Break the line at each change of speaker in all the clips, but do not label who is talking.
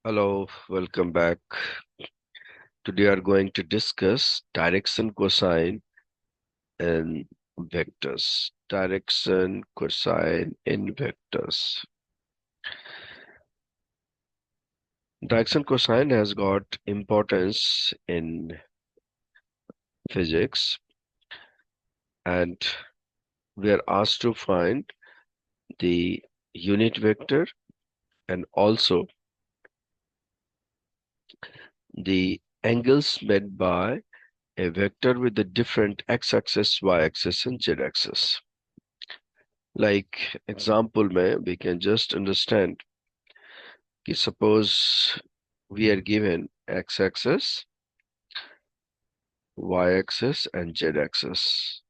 Hello, welcome back. Today we are going to discuss direction, cosine, and vectors. Direction, cosine, in vectors. Direction cosine has got importance in physics, and we are asked to find the unit vector and also the angles made by a vector with the different x-axis, y-axis, and z-axis. Like example में we can just understand कि suppose we are given x-axis, y-axis and z-axis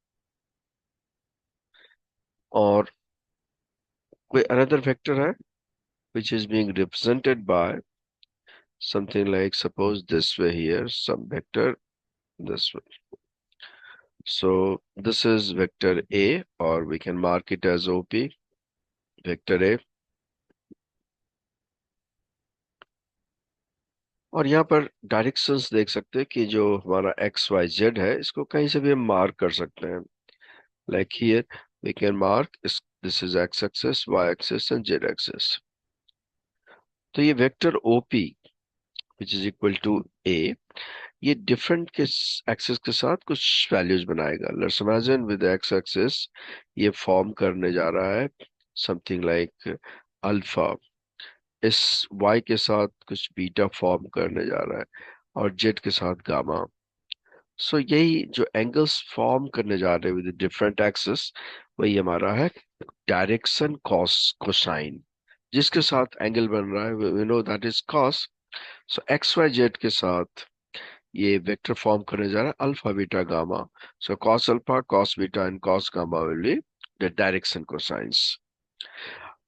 और कोई another vector है which is being represented by something like suppose this way here, some vector this way. So this is vector A or we can mark it as OP, vector A. और यहाँ पर directions देख सकते हैं कि जो हमारा एक्स वाई जेड है इसको कहीं से भी हम मार्क कर सकते हैं. Like here, we can mark this is x-axis, y-axis and z-axis. तो ये vector OP which is equal to A ये डिफरेंट के एक्सिस के साथ कुछ वैल्यूज बनाएगा. Let's imagine with the x-axis ये फॉर्म करने जा रहा है something like अल्फा. इस y के साथ कुछ बीटा फॉर्म करने जा रहा है और z के साथ गामा. सो यही जो एंगल्स फॉर्म करने जा रहे हैं विद डिफरेंट एक्सिस वही हमारा है डायरेक्शन कॉस कोसाइन. जिसके साथ एंगल बन रहा है we know that is cos. So x y z के साथ ये वेक्टर फॉर्म करने जा रहा है alpha beta gamma. So cos alpha cos beta and cos gamma will be the direction cosines.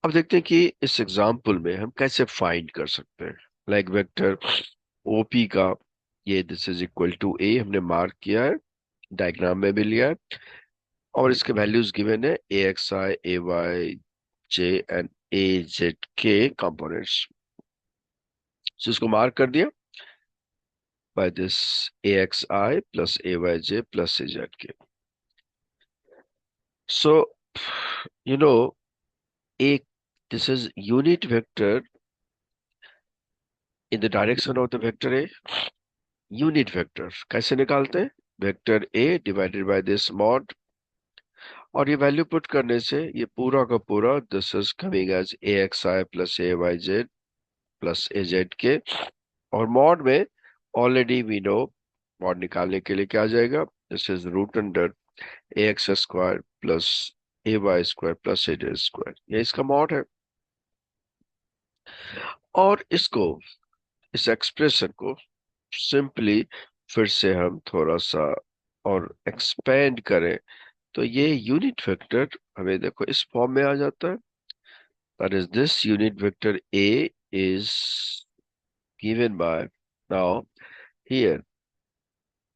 अब देखते हैं कि इस एग्जांपल में हम कैसे फाइंड कर सकते हैं. लाइक वेक्टर ओपी का ये दिस इज इक्वल टू ए हमने मार्क किया है, डायग्राम में भी लिया है और इसके वैल्यूज गिवन है A x I A Y J and A Z K components. So इसको मार्क कर दिया by this A x I plus A Y J plus A Z K. So you know एक this is unit vector in the direction of the vector A. Unit vector कैसे निकालते हैं? Vector A divided by this mod और ये value put करने से ये पूरा का पूरा this is coming as a x I plus A y z plus A Z k. और मॉड में ऑलरेडी वी नो मॉड निकालने के लिए क्या आ जाएगा. This is root under a x square plus A Y square plus A Z square. ये इसका मॉड है. और इसको इस एक्सप्रेशन को सिंपली फिर से हम थोड़ा सा और एक्सपेंड करें तो ये यूनिट वेक्टर हमें देखो इस फॉर्म में आ जाता है. That is, this unit vector A is given by, now here,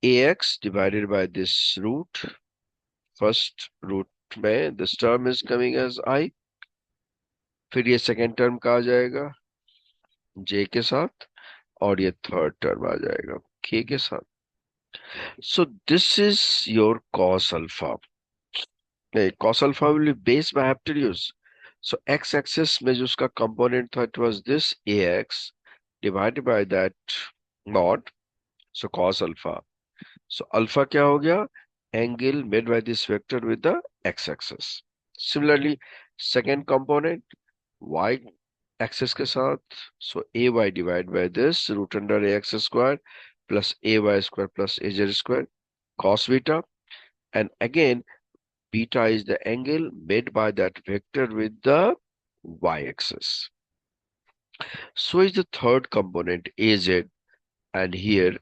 AX divided by this root, first root में this term is coming as I, फिर ये second term का आ जाएगा J के साथ और ये third term आ जाएगा K के साथ. So this is your cos alpha. Cos alpha will be base by hypotenuse. So x-axis में जो उसका component था it was this AX divided by that mod. So cos alpha. So alpha क्या हो गया? Angle made by this vector with the x-axis. Similarly, second component y axis के साथ. So ay divided by this root under ax square plus ay square plus az square cos beta. And again, beta is the angle made by that vector with the y-axis. So is the third component az, and here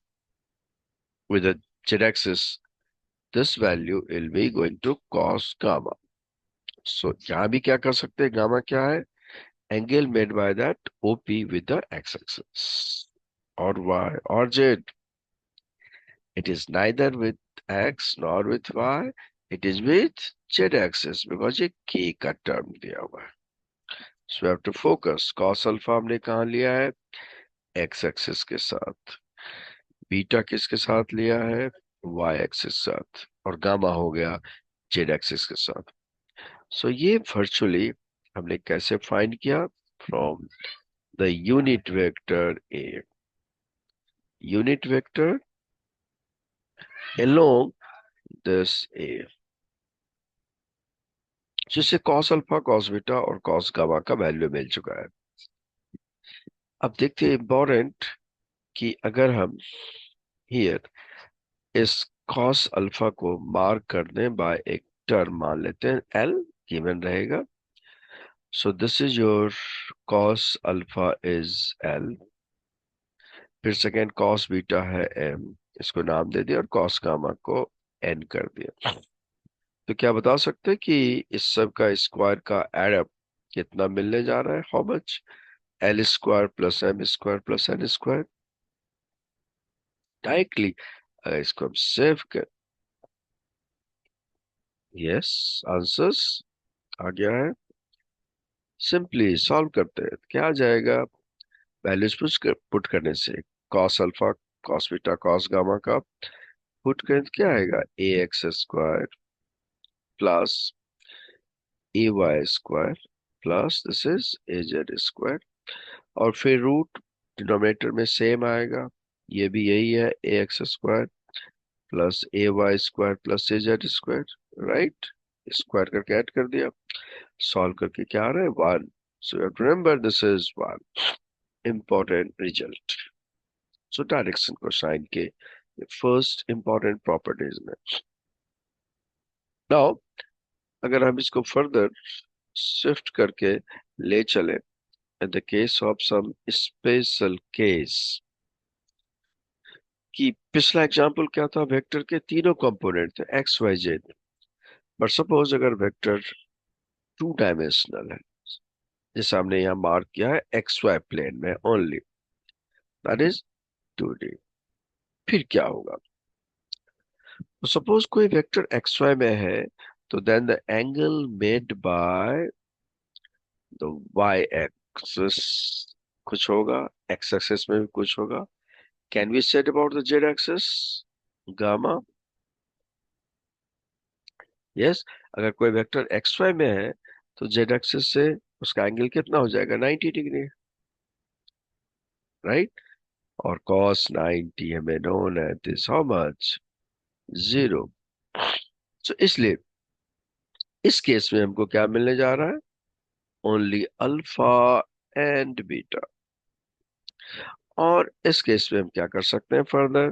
with the z-axis this value will be going to cos gamma. So यहाँ भी क्या कर सकते हैं? Gamma क्या है? Angle made by that OP with the x-axis or y or z. It is neither with x nor with y. It is with z-axis because ये k का term दिया हुआ है. So we have to focus. Cos alpha हमने कहाँ लिया है? X axis के साथ, बीटा किसके साथ लिया है, वाई एक्सिस के साथ, और गामा हो गया जेड एक्सिस के साथ। सो ये वर्चुअली हमने कैसे फाइंड किया, from the unit vector A, unit vector along this a, जिससे cos अल्फा cos बीटा और cos गामा का वैल्यू मिल चुका है। अब देखते हैं इंपॉर्टेंट कि अगर हम हियर इस cos अल्फा को मार्क कर दें बाय एक टर्म, मान लेते हैं l गिवन रहेगा। So this is your cos alpha is l, फिर सेकेंड cos बीटा है m, इसको नाम दे दिया, और cos गामा को n कर दिया। तो क्या बता सकते हैं कि इस सब का स्क्वायर का एडअप कितना मिलने जा रहा है, how much, l square plus m square plus n square. Directly अगर इसको हम सेव कर, यस, आंसर्स आ गया है। सिंपली सॉल्व करते हैं, क्या आ जाएगा, वैल्यूज पुट करने से cos alpha cos beta cos gamma का पुट करें तो क्या आएगा, A x square plus A Y square plus this is A Z square, और फिर रूट डिनोमिनेटर में सेम आएगा, ये भी यही है, A x square plus A Y square plus A Z square, right, square करके ऐड कर दिया, सॉल्व करके क्या आ रहा है, one. So you remember this is one important result. So direction को साइन के फर्स्ट इंपॉर्टेंट प्रॉपर्टीज में। नाउ अगर हम इसको फर्दर शिफ्ट करके ले चले, in the case of some special case, कि पिछला एग्जांपल क्या था, वेक्टर के तीनों कंपोनेंट थे एक्स वाई जेड, पर सपोज अगर वेक्टर टू डायमेंशनल है, जैसे हमने यहाँ मार्क किया है एक्स वाई प्लेन में ओनली, दैट इज 2D, फिर क्या होगा, तो सपोज कोई वेक्टर एक्स वाई में है, तो then the angle made by the y axis कुछ होगा, एक्स एक्सिस में भी कुछ होगा, can we said about the z axis, gamma, yes. अगर कोई वेक्टर एक्स वाई में है तो जेड एक्सिस से उसका एंगल कितना हो जाएगा, 90 डिग्री, राइट, और cos 90 हमें नोन है दिस हाउ मच, 0। सो इसलिए इस केस में हमको क्या मिलने जा रहा है, ओनली अल्फा एंड बीटा, और इस केस में हम क्या कर सकते हैं फर्दर,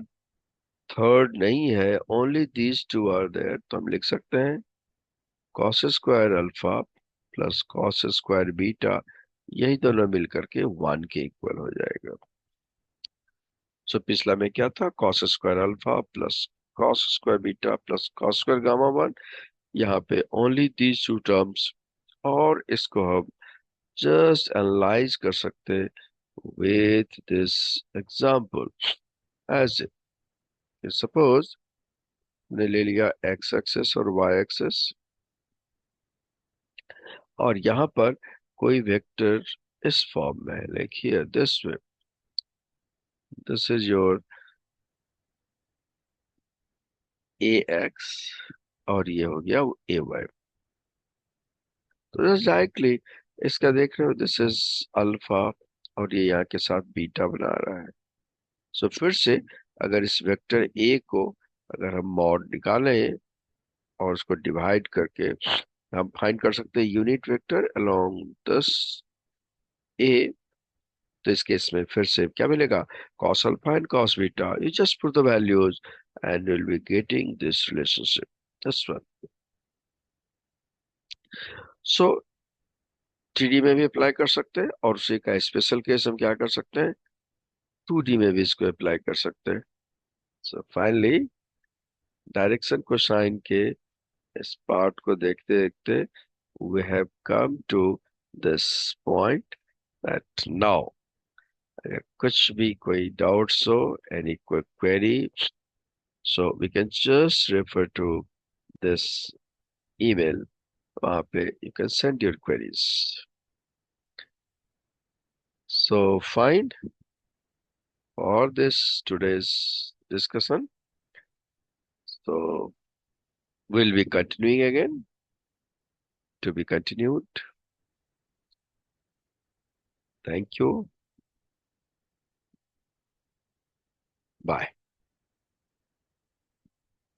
थर्ड नहीं है, only these two are there, तो हम लिख सकते हैं cos square alpha plus cos square beta, यही दोनों मिलकर के 1 के इक्वल हो जाएगा। सो पिछला में क्या था, cos square alpha plus cos square beta plus cos square gamma 1, यहाँ पे ओनली दीज टू टर्म्स, और इसको हम जस्ट एनालाइज कर सकते हैं with this example, as if suppose हमने ले लिया x एक्सेस और y एक्सेस, और यहाँ पर कोई वेक्टर इस फॉर्म में है, like here this way, this is your A x और ये हो गया ए वाई, तो जस्ट डायरेक्टली इसका देख रहे हो, दिस इज अल्फा और ये यहाँ के साथ बीटा बना रहा है। सो फिर से अगर इस वेक्टर ए को अगर हम मॉड निकालें और उसको डिवाइड करके हम फाइंड कर सकते हैं यूनिट वेक्टर अलोंग दिस ए, तो इस केस में फिर से क्या मिलेगा, cos alpha and cos beta, you just put the values and will be getting this relationship, this one. So 3D में भी अप्लाई कर सकते हैं, और उसी का स्पेशल केस हम क्या कर सकते हैं, 2D में भी इसको अप्लाई कर सकते हैं। सो फाइनली डायरेक्शन को साइन के इस पार्ट को देखते देखते we have come to this point that now अगर कुछ भी कोई डाउट्स हो, एनी कोई query, so we can just refer to this email, वहां पे you can send your queries. So fine, for this today's discussion. So we'll be continuing again, to be continued. Thank you. Bye.